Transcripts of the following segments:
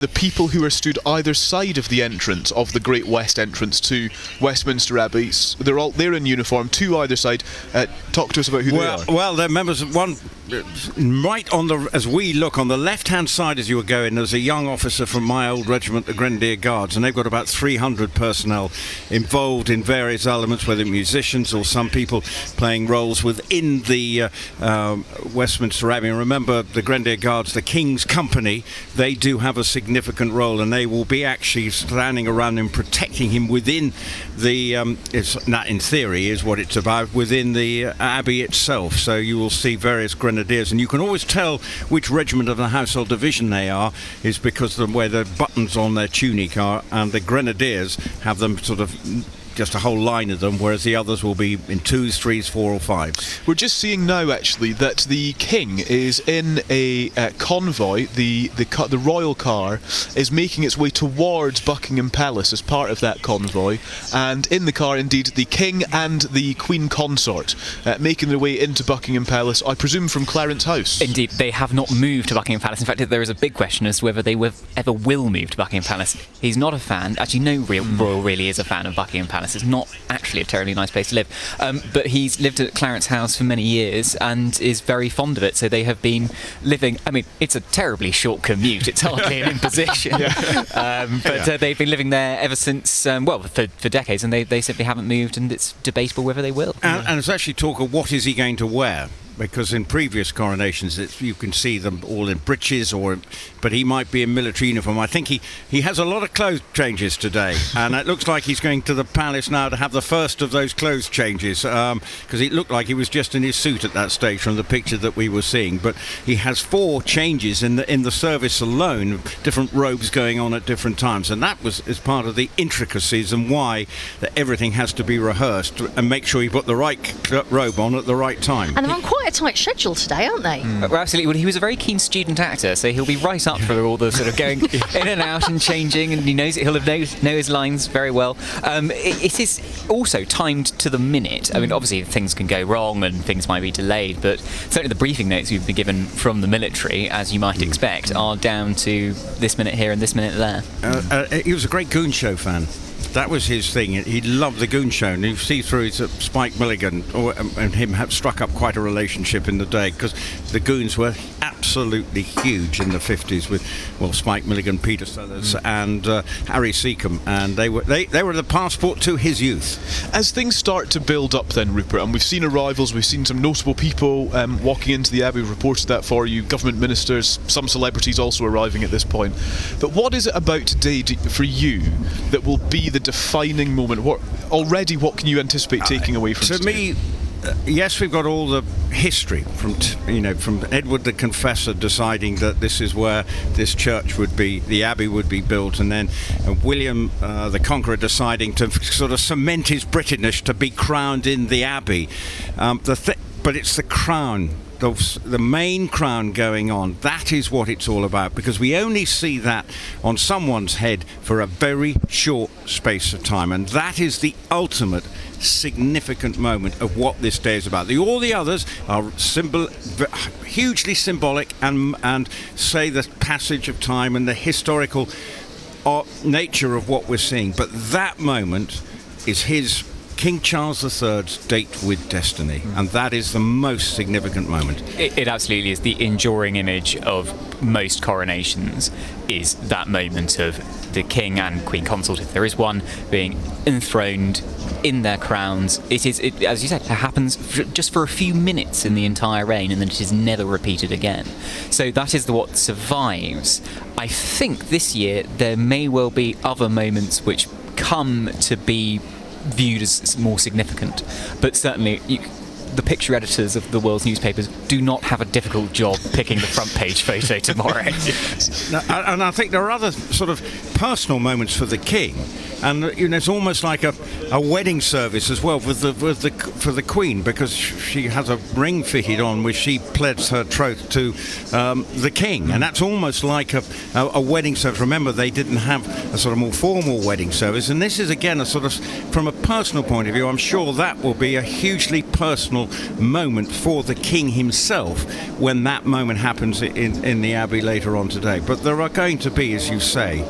The people who are stood either side of the entrance of the Great West entrance to Westminster Abbey, they're in uniform, two either side. Talk to us about who they are. Well, they're members of one. Right on as we look on the left-hand side as you were going, there's a young officer from my old regiment, the Grenadier Guards, and they've got about 300 personnel involved in various elements, whether musicians or some people playing roles within the Westminster Abbey. And remember, the Grenadier Guards, the King's Company, they do have a significant role, and they will be actually standing around him, protecting him within the, that in theory is what it's about, within the Abbey itself. So you will see various Grenadiers, and you can always tell which regiment of the Household Division they are, is because of where the buttons on their tunic are, and the Grenadiers have them sort of just a whole line of them, whereas the others will be in 2s, 3s, 4 or 5s. We're just seeing now actually that the King is in a convoy. The royal car is making its way towards Buckingham Palace as part of that convoy, and in the car indeed the King and the Queen consort making their way into Buckingham Palace, I presume from Clarence House. Indeed, they have not moved to Buckingham Palace. In fact, there is a big question as to whether they ever will move to Buckingham Palace. He's not a fan, actually no royal really is a fan of Buckingham Palace. It's not actually a terribly nice place to live, but he's lived at Clarence House for many years and is very fond of it, so they have been living, I mean, it's a terribly short commute, it's hardly an imposition, but they've been living there ever since, for decades, and they simply haven't moved, and it's debatable whether they will. And there's actually talk of what is he going to wear, because in previous coronations you can see them all in breeches, but he might be in military uniform. I think he has a lot of clothes changes today, and it looks like he's going to the palace now to have the first of those clothes changes, because it looked like he was just in his suit at that stage from the picture that we were seeing. But he has 4 changes in the service alone, different robes going on at different times, and that is part of the intricacies and why that everything has to be rehearsed and make sure you put the right robe on at the right time. And they're on quite a tight schedule today, aren't they? Well, absolutely. Well, he was a very keen student actor, so he'll be right up for all the sort of going in and out and changing, and he'll have know his lines very well. It is also timed to the minute. I mean, obviously things can go wrong and things might be delayed, but certainly the briefing notes we've been given from the military, as you might expect, are down to this minute here and this minute there. He was a great Goon Show fan. That was his thing. He loved the Goon Show, and you see through his Spike Milligan and him have struck up quite a relationship in the day, because the Goons were absolutely huge in the 50s with Spike Milligan, Peter Sellers and Harry Seacombe, and they were the passport to his youth. As things start to build up then, Rupert, and we've seen arrivals, we've seen some notable people walking into the Abbey, we've reported that for you, government ministers, some celebrities also arriving at this point, but what is it about today for you that will be the defining moment? What can you anticipate taking away from today? Me, yes, we've got all the history from Edward the Confessor deciding that this is where this church would be, the Abbey would be built, and then William the Conqueror deciding to sort of cement his Britishness to be crowned in the Abbey. But it's the crown, the main crown going on. That is what it's all about, because we only see that on someone's head for a very short space of time, and that is the ultimate significant moment of what this day is about. All the others are hugely symbolic and say the passage of time and the historical nature of what we're seeing, but that moment is his King Charles III's date with destiny, and that is the most significant moment. It absolutely is. The enduring image of most coronations is that moment of the King and Queen consort, if there is one, being enthroned in their crowns. It is, as you said, it happens just for a few minutes in the entire reign, and then it is never repeated again. So that is what survives. I think this year there may well be other moments which come to be viewed as more significant, but certainly the picture editors of the world's newspapers do not have a difficult job picking the front page photo tomorrow. And I think there are other sort of personal moments for the King, and it's almost like a wedding service as well for the Queen, because she has a ring fitted on which she pledged her troth to the King, and that's almost like a wedding service. Remember, they didn't have a sort of more formal wedding service, and this is again a sort of, from a personal point of view, I'm sure that will be a hugely personal moment for the king himself when that moment happens in the Abbey later on today. But there are going to be, as you say,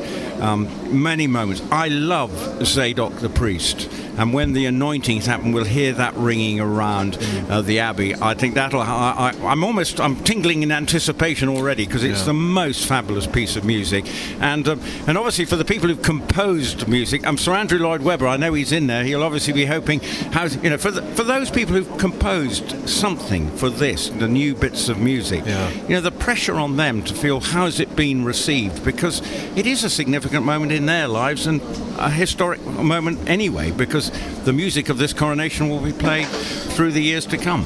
many moments. I love Zadok the priest, and when the anointings happen, we'll hear that ringing around the Abbey. I think that'll. I'm tingling in anticipation already, because it's the most fabulous piece of music, and obviously for the people who've composed music, Sir Andrew Lloyd Webber. I know he's in there. He'll obviously be hoping, for those people who've composed something for this, the new bits of music. The pressure on them to feel how's it been received, because it is a significant moment in their lives and a historic moment anyway, because the music of this coronation will be played through the years to come.